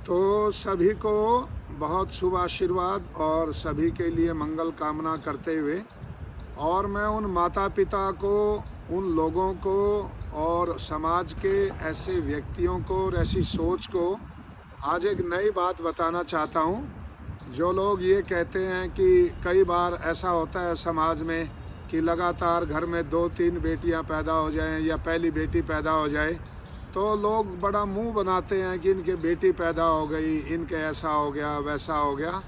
तो सभी को बहुत शुभ आशीर्वाद और सभी के लिए मंगल कामना करते हुए, और मैं उन माता पिता को, उन लोगों को और समाज के ऐसे व्यक्तियों को और ऐसी सोच को आज एक नई बात बताना चाहता हूँ। जो लोग ये कहते हैं कि कई बार ऐसा होता है समाज में कि लगातार घर में 2-3 बेटियां पैदा हो जाएं या पहली बेटी पैदा हो जाए, तो लोग बड़ा मुंह बनाते हैं कि इनके बेटी पैदा हो गई, इनके ऐसा हो गया वैसा हो गया।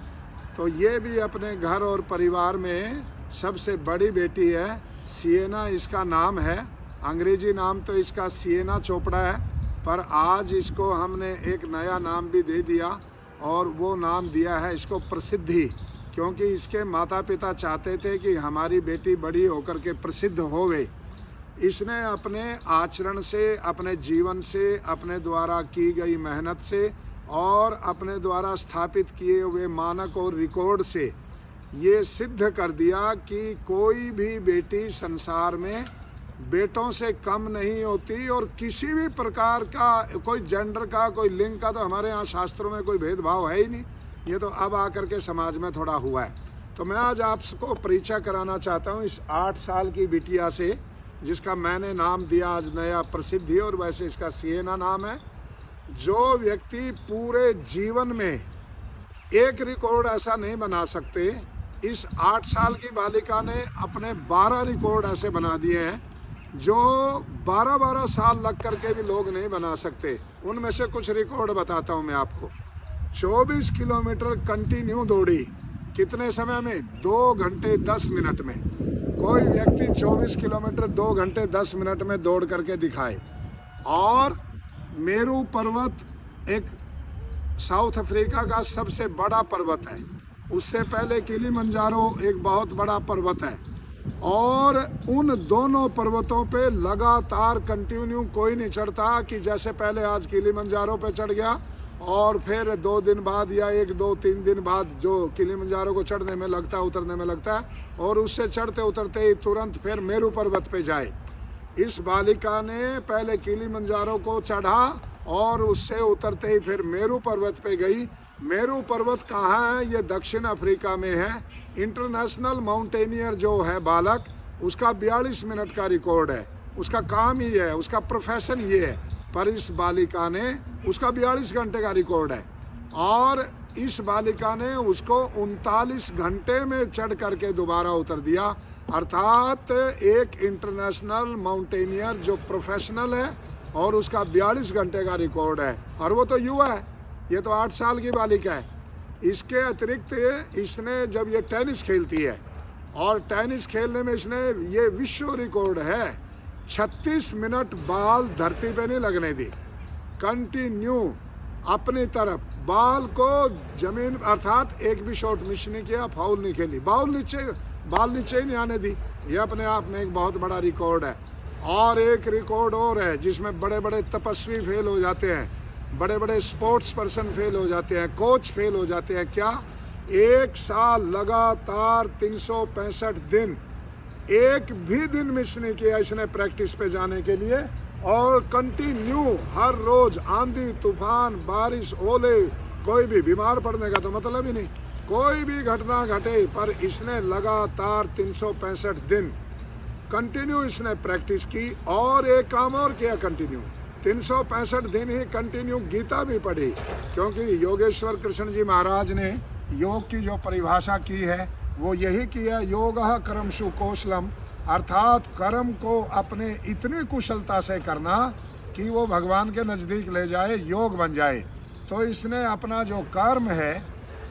तो ये भी अपने घर और परिवार में सबसे बड़ी बेटी है। सिएना इसका नाम है, अंग्रेजी नाम तो इसका सिएना चोपड़ा है, पर आज इसको हमने एक नया नाम भी दे दिया और वो नाम दिया है इसको प्रसिद्धि, क्योंकि इसके माता पिता चाहते थे कि हमारी बेटी बड़ी होकर के प्रसिद्ध होवे। इसने अपने आचरण से, अपने जीवन से, अपने द्वारा की गई मेहनत से और अपने द्वारा स्थापित किए हुए मानक और रिकॉर्ड से ये सिद्ध कर दिया कि कोई भी बेटी संसार में बेटों से कम नहीं होती, और किसी भी प्रकार का कोई जेंडर का, कोई लिंग का तो हमारे यहाँ शास्त्रों में कोई भेदभाव है ही नहीं। ये तो अब आकर के समाज में थोड़ा हुआ है। तो मैं आज आपको परिचय कराना चाहता हूँ इस 8 साल की बिटिया से, जिसका मैंने नाम दिया आज नया प्रसिद्धि, और वैसे इसका सिएना नाम है। जो व्यक्ति पूरे जीवन में एक रिकॉर्ड ऐसा नहीं बना सकते, इस 8 साल की बालिका ने अपने 12 रिकॉर्ड ऐसे बना दिए हैं जो 12-12 साल लग करके भी लोग नहीं बना सकते। उनमें से कुछ रिकॉर्ड बताता हूँ मैं आपको। 24 किलोमीटर कंटिन्यू दौड़ी, कितने समय में? 2 घंटे 10 मिनट में। कोई व्यक्ति 24 किलोमीटर 2 घंटे 10 मिनट में दौड़ करके दिखाए। और मेरू पर्वत एक साउथ अफ्रीका का सबसे बड़ा पर्वत है। उससे पहले किलिमंजारो एक बहुत बड़ा पर्वत है, और उन दोनों पर्वतों पे लगातार कंटिन्यू कोई नहीं चढ़ता कि जैसे पहले आज किलिमंजारो पे चढ़ गया और फिर 2 दिन बाद या 1-2-3 दिन बाद जो किलिमंजारो को चढ़ने में लगता है, उतरने में लगता है, और उससे चढ़ते उतरते ही तुरंत फिर मेरू पर्वत पे जाए। इस बालिका ने पहले किलिमंजारो को चढ़ा और उससे उतरते ही फिर मेरू पर्वत पे गई। मेरू पर्वत कहाँ है? ये दक्षिण अफ्रीका में है। इंटरनेशनल माउंटेनियर जो है बालक, उसका 42 मिनट का रिकॉर्ड है। उसका काम ही है, उसका प्रोफेशन ये है। पर इस बालिका ने, उसका 42 घंटे का रिकॉर्ड है, और इस बालिका ने उसको 39 घंटे में चढ़ करके दोबारा उतर दिया। अर्थात एक इंटरनेशनल माउंटेनियर जो प्रोफेशनल है और उसका 42 घंटे का रिकॉर्ड है, और वो तो युवा है। ये तो 8 साल की बालिका है। इसके अतिरिक्त इसने, जब ये टेनिस खेलती है, और टेनिस खेलने में इसने, ये विश्व रिकॉर्ड है, 36 मिनट बाल धरती पे नहीं लगने दी। कंटिन्यू अपनी तरफ बाल को जमीन, अर्थात एक भी शॉट मिस नहीं किया, फाउल नहीं खेली, बाल नीचे ही नहीं आने दी। ये अपने आप में एक बहुत बड़ा रिकॉर्ड है। और एक रिकॉर्ड और है जिसमें बड़े बड़े तपस्वी फेल हो जाते हैं, बड़े बड़े स्पोर्ट्स पर्सन फेल हो जाते हैं, कोच फेल हो जाते हैं। क्या? 1 साल लगातार 365 दिन, एक भी दिन मिस नहीं किया इसने प्रैक्टिस पे जाने के लिए, और कंटिन्यू हर रोज आंधी तूफान बारिश ओले, कोई भी बीमार पड़ने का तो मतलब ही नहीं, कोई भी घटना घटे, पर इसने लगातार 365 दिन कंटिन्यू इसने प्रैक्टिस की। और एक काम और किया, कंटिन्यू 365 दिन ही कंटिन्यू गीता भी पढ़ी, क्योंकि योगेश्वर कृष्ण जी महाराज ने योग की जो परिभाषा की है वो यही की है, योगः कर्मसु कौशलम, अर्थात कर्म को अपने इतनी कुशलता से करना कि वो भगवान के नज़दीक ले जाए, योग बन जाए। तो इसने अपना जो कर्म है,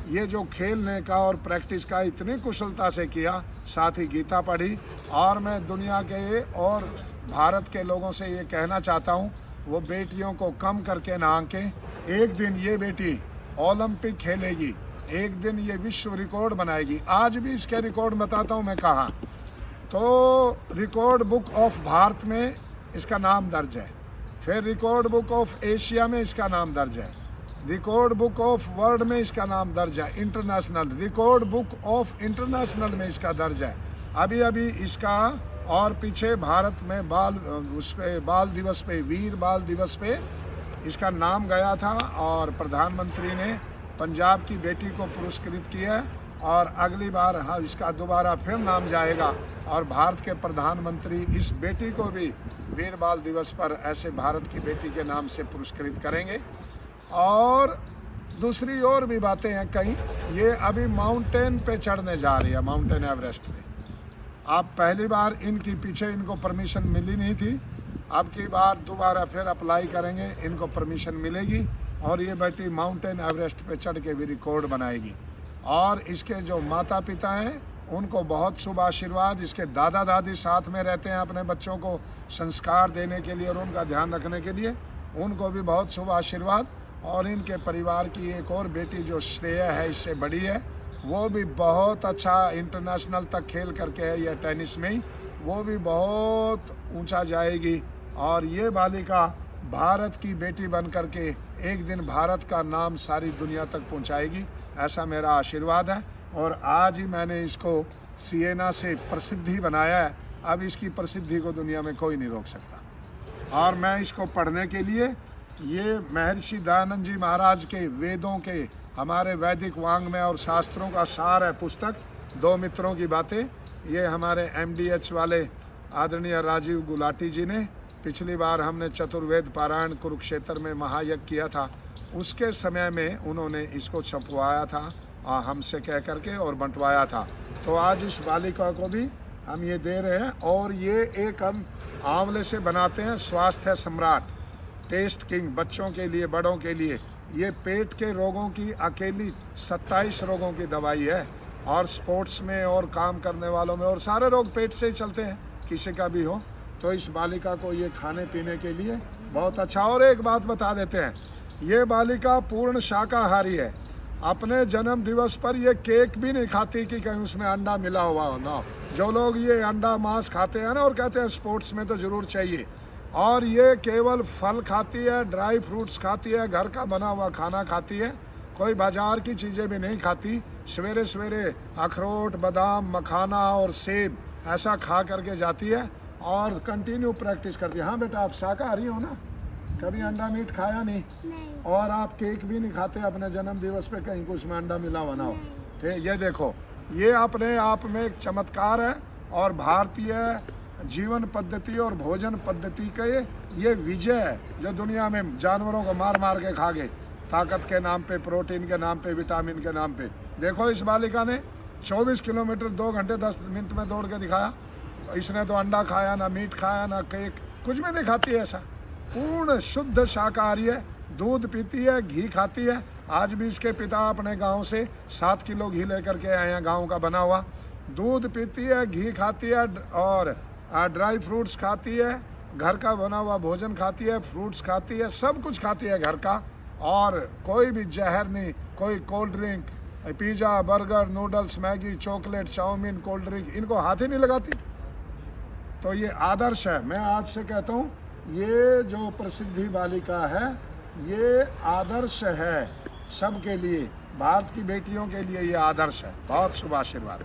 ये जो खेलने का और प्रैक्टिस का, इतनी कुशलता से किया, साथ ही गीता पढ़ी। और मैं दुनिया के और भारत के लोगों से ये कहना चाहता हूँ, वो बेटियों को कम करके ना आंकें। एक दिन ये बेटी ओलंपिक खेलेगी, एक दिन ये विश्व रिकॉर्ड बनाएगी। आज भी इसके रिकॉर्ड बताता हूँ मैं कहाँ। तो रिकॉर्ड बुक ऑफ भारत में इसका नाम दर्ज है, फिर रिकॉर्ड बुक ऑफ एशिया में इसका नाम दर्ज है, रिकॉर्ड बुक ऑफ वर्ल्ड में इसका नाम दर्ज है, international record book of international में इसका दर्ज है। अभी अभी इसका, और पीछे भारत में बाल दिवस पे, वीर बाल दिवस पे इसका नाम गया था और प्रधानमंत्री ने पंजाब की बेटी को पुरस्कृत किया है और अगली बार हाँ इसका दोबारा फिर नाम जाएगा और भारत के प्रधानमंत्री इस बेटी को भी वीर बाल दिवस पर ऐसे भारत की बेटी के नाम से पुरस्कृत करेंगे। और दूसरी और भी बातें हैं कई। ये अभी माउंटेन पे चढ़ने जा रही है, माउंटेन एवरेस्ट पे। आप पहली बार इनकी पीछे इनको परमिशन मिली नहीं थी, अब की बार दोबारा फिर अप्लाई करेंगे, इनको परमिशन मिलेगी और ये बेटी माउंटेन एवरेस्ट पे चढ़ के भी रिकॉर्ड बनाएगी। और इसके जो माता पिता हैं उनको बहुत शुभ आशीर्वाद। इसके दादा दादी साथ में रहते हैं अपने बच्चों को संस्कार देने के लिए और उनका ध्यान रखने के लिए, उनको भी बहुत शुभ आशीर्वाद। और इनके परिवार की एक और बेटी जो श्रेया है, इससे बड़ी है, वो भी बहुत अच्छा इंटरनेशनल तक खेल करके है ये टेनिस में ही, वो भी बहुत ऊंचा जाएगी। और ये बालिका भारत की बेटी बन करके एक दिन भारत का नाम सारी दुनिया तक पहुंचाएगी, ऐसा मेरा आशीर्वाद है। और आज ही मैंने इसको सिएना से प्रसिद्धि बनाया है, अब इसकी प्रसिद्धि को दुनिया में कोई नहीं रोक सकता। और मैं इसको पढ़ने के लिए, ये महर्षि दयानंद जी महाराज के वेदों के, हमारे वैदिक वांग्मय और शास्त्रों का सार है पुस्तक दो मित्रों की बातें। ये हमारे MDH वाले आदरणीय राजीव गुलाटी जी ने, पिछली बार हमने चतुर्वेद पारायण कुरुक्षेत्र में महायज्ञ किया था, उसके समय में उन्होंने इसको छपवाया था हमसे कह करके और बंटवाया था। तो आज इस बालिका को भी हम ये दे रहे हैं। और ये एक हम आंवले से बनाते हैं स्वास्थ्य सम्राट, टेस्ट किंग, बच्चों के लिए, बड़ों के लिए। ये पेट के रोगों की अकेली 27 रोगों की दवाई है। और स्पोर्ट्स में और काम करने वालों में और सारे रोग पेट से ही चलते हैं, किसी का भी हो। तो इस बालिका को ये खाने पीने के लिए बहुत अच्छा। और एक बात बता देते हैं, ये बालिका पूर्ण शाकाहारी है। अपने जन्म दिवस पर ये केक भी नहीं खाती कि कहीं उसमें अंडा मिला हुआ हो ना। जो लोग ये अंडा मांस खाते हैं ना और कहते हैं स्पोर्ट्स में तो ज़रूर चाहिए, और ये केवल फल खाती है, ड्राई फ्रूट्स खाती है, घर का बना हुआ खाना खाती है, कोई बाजार की चीज़ें भी नहीं खाती। सवेरे सवेरे अखरोट, बादाम, मखाना और सेब ऐसा खा करके जाती है और कंटिन्यू प्रैक्टिस करती है। हाँ बेटा, आप शाकाहारी हो ना, कभी अंडा मीट खाया नहीं? और आप केक भी नहीं खाते अपने जन्म दिवस पे कहीं कुछ में अंडा मिला हुआ ना हो? ठीक, ये देखो, ये अपने आप में एक चमत्कार है। और भारतीय जीवन पद्धति और भोजन पद्धति का ये विजय है, जो दुनिया में जानवरों को मार मार के खा गए, ताकत के नाम पे, प्रोटीन के नाम पे, विटामिन के नाम पे। देखो इस बालिका ने 24 किलोमीटर 2 घंटे 10 मिनट में दौड़ के दिखाया। इसने तो अंडा खाया ना, मीट खाया ना, केक, कुछ भी नहीं खाती है। ऐसा पूर्ण शुद्ध शाकाहारी है, दूध पीती है, घी खाती है। आज भी इसके पिता अपने गांव से 7 किलो घी लेकर के आए हैं, गांव का बना हुआ। दूध पीती है, घी खाती है और ड्राई फ्रूट्स खाती है, घर का बना हुआ भोजन खाती है, फ्रूट्स खाती है, सब कुछ खाती है घर का। और कोई भी जहर नहीं, कोई cold drink, pizza, burger, noodles, Maggi, chocolate, chow mein, cold drink, इनको हाथ ही नहीं लगाती। तो ये आदर्श है। मैं आज से कहता हूँ, ये जो प्रसिद्धि बालिका है, ये आदर्श है सबके लिए, भारत की बेटियों के लिए ये आदर्श है। बहुत शुभ आशीर्वाद।